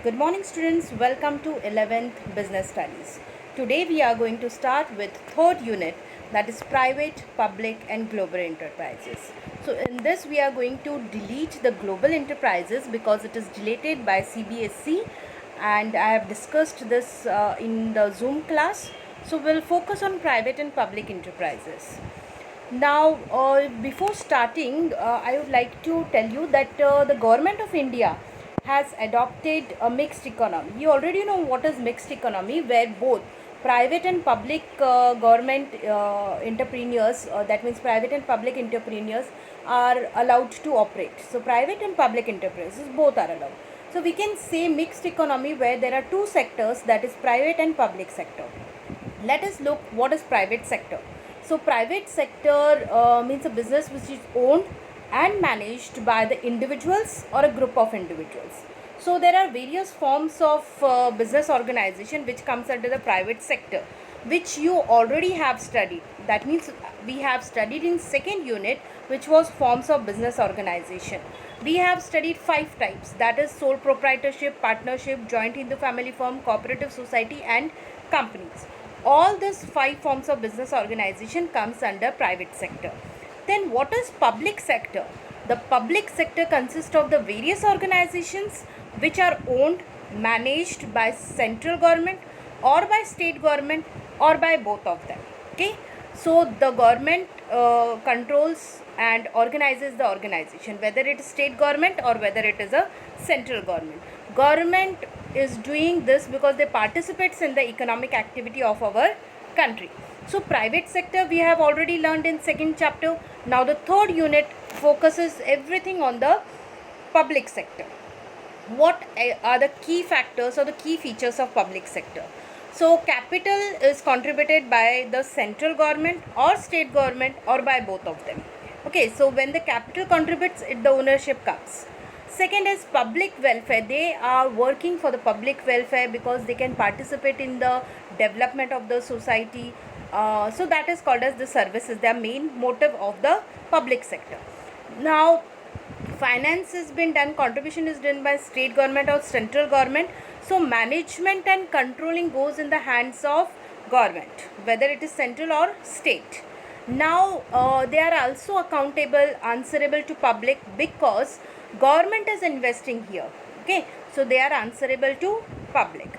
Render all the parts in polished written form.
Good morning students, welcome to 11th Business Studies. Today we are going to start with third unit, that is private, public and global enterprises. So in this we are going to delete the global enterprises because it is deleted by CBSE and I have discussed this in the Zoom class. So we'll focus on private and public enterprises. Now, before starting, I would like to tell you that the government of India has adopted a mixed economy. You already know what is mixed economy, where both private and public government entrepreneurs, that means private and public entrepreneurs, are allowed to operate. So, private and public enterprises both are allowed. So, we can say mixed economy where there are two sectors, that is private and public sector. Let us look what is private sector. So private sector means a business which is owned and managed by the individuals or a group of individuals. So there are various forms of business organization which comes under the private sector, which you already have studied. That means we have studied in second unit, which was forms of business organization. We have studied 5 types, that is sole proprietorship, partnership, joint Hindu family firm, cooperative society and companies. All these 5 forms of business organization comes under private sector. Then what is public sector? The public sector consists of the various organizations which are owned, managed by central government or by state government or by both of them. Okay, so the government controls and organizes the organization, whether it is state government or whether it is a central government. Government is doing this because they participates in the economic activity of our country. So private sector we have already learned in second chapter. Now the third unit focuses everything on the public sector. What are the key factors or the key features of public sector? So capital is contributed by the central government or state government or by both of them. Okay, so when the capital contributes, the ownership comes. Second is public welfare. They are working for the public welfare because they can participate in the development of the society. So that is called as the services, their main motive of the public sector. Now finance has been done, contribution is done by state government or central government. So management and controlling goes in the hands of government, whether it is central or state. Now they are also accountable, answerable to public because government is investing here. Okay, so they are answerable to public.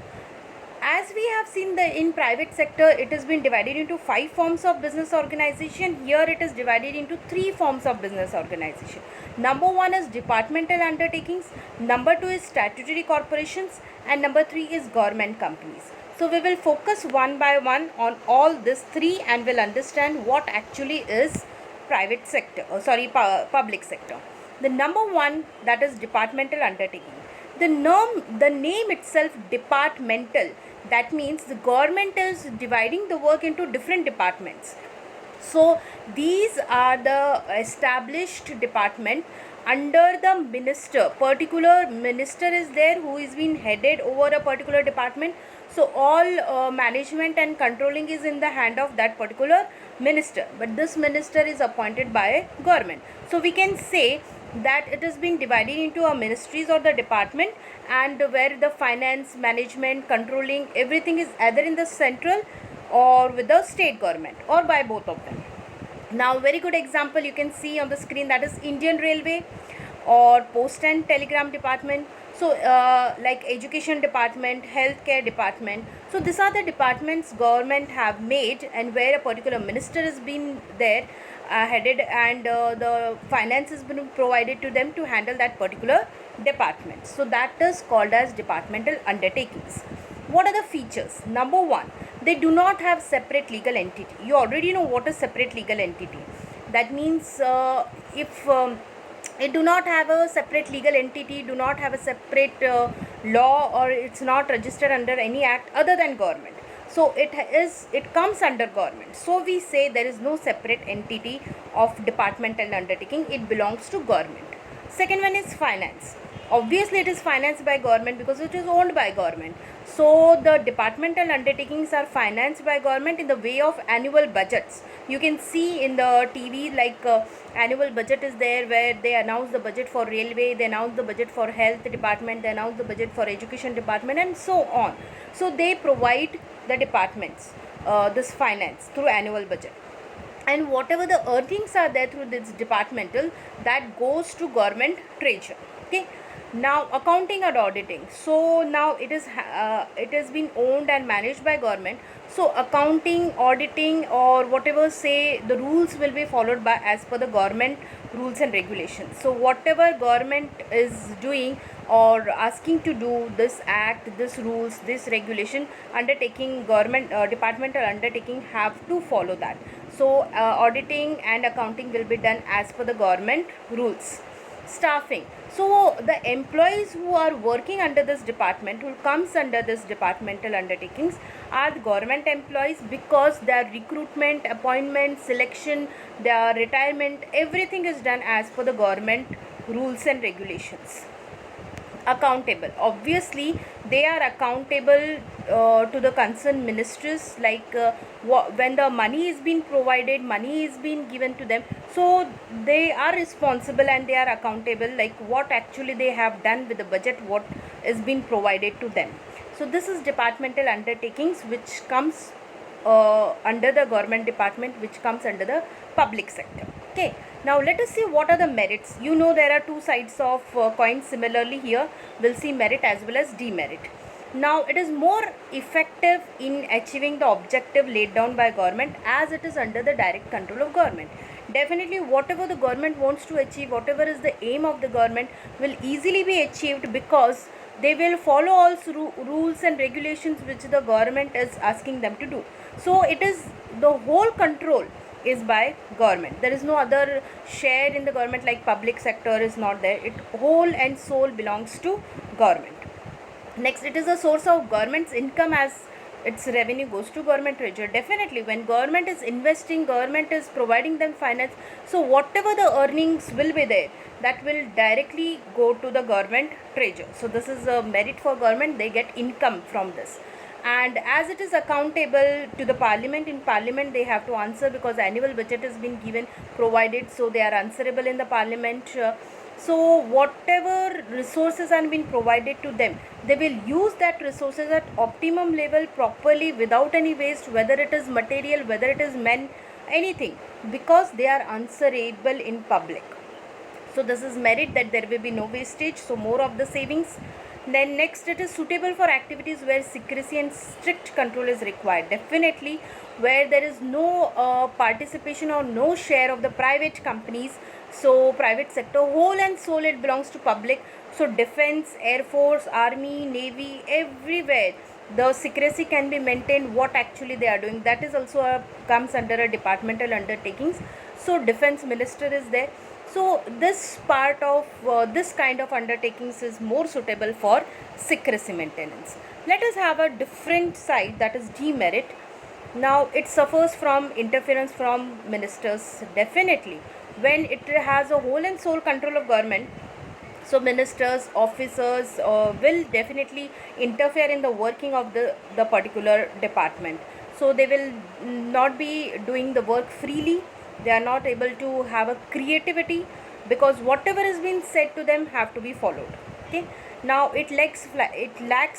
As we have seen in private sector, it has been divided into 5 forms of business organization. Here it is divided into 3 forms of business organization. Number 1 is departmental undertakings, number 2 is statutory corporations and number 3 is government companies. So we will focus one by one on all these 3 and will understand what actually is private sector, public sector. The number 1, that is departmental undertaking. The name itself, departmental, that means the government is dividing the work into different departments. So these are the established department under the minister. Particular minister is there who is being headed over a particular department. So all management and controlling is in the hand of that particular minister, but this minister is appointed by government. So we can say that it is being divided into a ministries or the department, and where the finance, management, controlling, everything is either in the central or with the state government or by both of them. Now very good example you can see on the screen, that is Indian Railway or Post and Telegram department. So like education department, healthcare department. So these are the departments government have made, and where a particular minister has been there headed, and the finance has been provided to them to handle that particular department. So that is called as departmental undertakings. What are the features? Number 1, they do not have separate legal entity. You already know what is separate legal entity. That means if it do not have a separate legal entity, do not have a separate law, or it's not registered under any act other than government. So it comes under government. So we say there is no separate entity of departmental undertaking. It belongs to government. Second one is finance. Obviously it is financed by government because it is owned by government. So the departmental undertakings are financed by government in the way of annual budgets. You can see in the TV, like annual budget is there, where they announce the budget for railway, they announce the budget for health department, they announce the budget for education department, and so on. So they provide the departments this finance through annual budget, and whatever the earnings are there through this departmental, that goes to government treasury. Okay. Now accounting and auditing, so now it has been owned and managed by government. So accounting, auditing, or whatever, say, the rules will be followed by as per the government rules and regulations. So whatever government is doing or asking to do, this act, this rules, this regulation, undertaking, government departmental undertaking have to follow that. So auditing and accounting will be done as per the government rules. Staffing, so the employees who are working under this department, who comes under this departmental undertakings, are the government employees, because their recruitment, appointment, selection, their retirement, everything is done as per the government rules and regulations. Accountable, obviously they are accountable to the concerned ministers, like when the money is being provided, money is being given to them, so they are responsible and they are accountable, like what actually they have done with the budget, what is being provided to them. So this is departmental undertakings which comes under the government department, which comes under the public sector. Okay. Now let us see what are the merits. You know there are two sides of coin. Similarly here we'll see merit as well as demerit. Now it is more effective in achieving the objective laid down by government, as it is under the direct control of government. Definitely whatever the government wants to achieve, whatever is the aim of the government, will easily be achieved, because they will follow all rules and regulations which the government is asking them to do. So it is, the whole control is by government. There is no other share in the government, like public sector is not there. It whole and soul belongs to government. Next, it is a source of government's income, as its revenue goes to government treasury. Definitely when government is investing, government is providing them finance, so whatever the earnings will be there, that will directly go to the government treasury. So this is a merit for government, they get income from this. And as it is accountable to the parliament, in parliament they have to answer, because annual budget has been given, provided, so they are answerable in the parliament. So whatever resources are being provided to them, they will use that resources at optimum level, properly, without any waste, whether it is material, whether it is men, anything, because they are answerable in public. So this is merit, that there will be no wastage, so more of the savings. Then next, it is suitable for activities where secrecy and strict control is required. Definitely where there is no participation or no share of the private companies, so private sector, whole and soul it belongs to public. So defense, air force, army, navy, everywhere the secrecy can be maintained, what actually they are doing. That is also comes under a departmental undertakings. So defense minister is there. So this part of this kind of undertakings is more suitable for secrecy maintenance. Let us have a different side, that is demerit. Now it suffers from interference from ministers. Definitely when it has a whole and sole control of government, so ministers, officers will definitely interfere in the working of the particular department. So they will not be doing the work freely, they are not able to have a creativity, because whatever is being said to them have to be followed. Okay. Now it lacks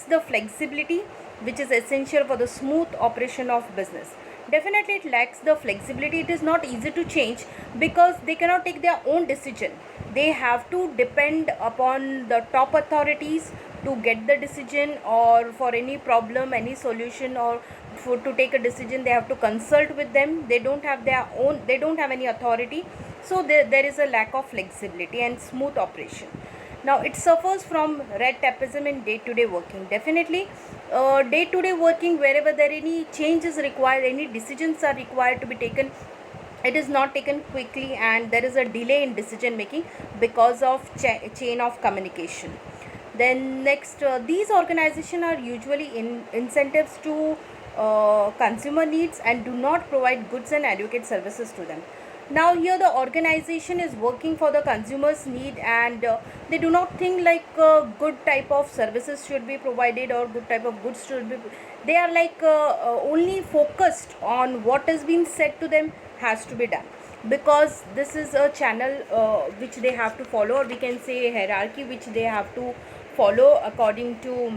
the flexibility which is essential for the smooth operation of business. Definitely it lacks the flexibility, it is not easy to change, because they cannot take their own decision. They have to depend upon the top authorities to get the decision, or for any problem, any solution, or to take a decision, they have to consult with them. They don't have their own, they don't have any authority. So there is a lack of flexibility and smooth operation. Now it suffers from red tapeism in day-to-day working. Definitely day-to-day working, wherever there any change is required, any decisions are required to be taken, it is not taken quickly, and there is a delay in decision making because of chain of communication. Then next, these organizations are usually incentives to consumer needs and do not provide goods and adequate services to them. Now here the organization is working for the consumers need, and they do not think like good type of services should be provided or good type of goods should be. They are like only focused on what is being said to them has to be done, because this is a channel which they have to follow, or we can say hierarchy which they have to follow according to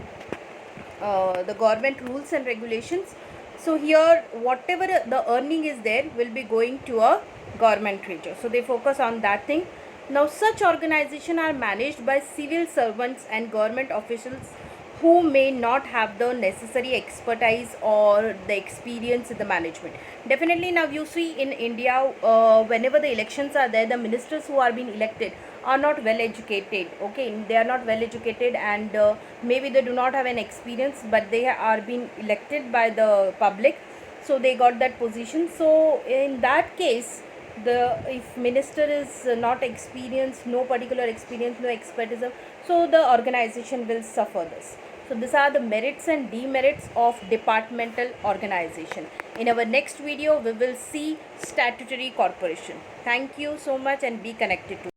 the government rules and regulations. So here whatever the earning is there will be going to a government treasure, so they focus on that thing. Now such organizations are managed by civil servants and government officials who may not have the necessary expertise or the experience in the management. Definitely, now you see in India, whenever the elections are there, the ministers who are being elected are not well educated. Okay, they are not well educated, and maybe they do not have an experience, but they are being elected by the public, so they got that position. So in that case, the if minister is not experienced, no particular experience, no expertise, so the organization will suffer this. So these are the merits and demerits of departmental organization. In our next video we will see statutory corporation. Thank you so much, and be connected to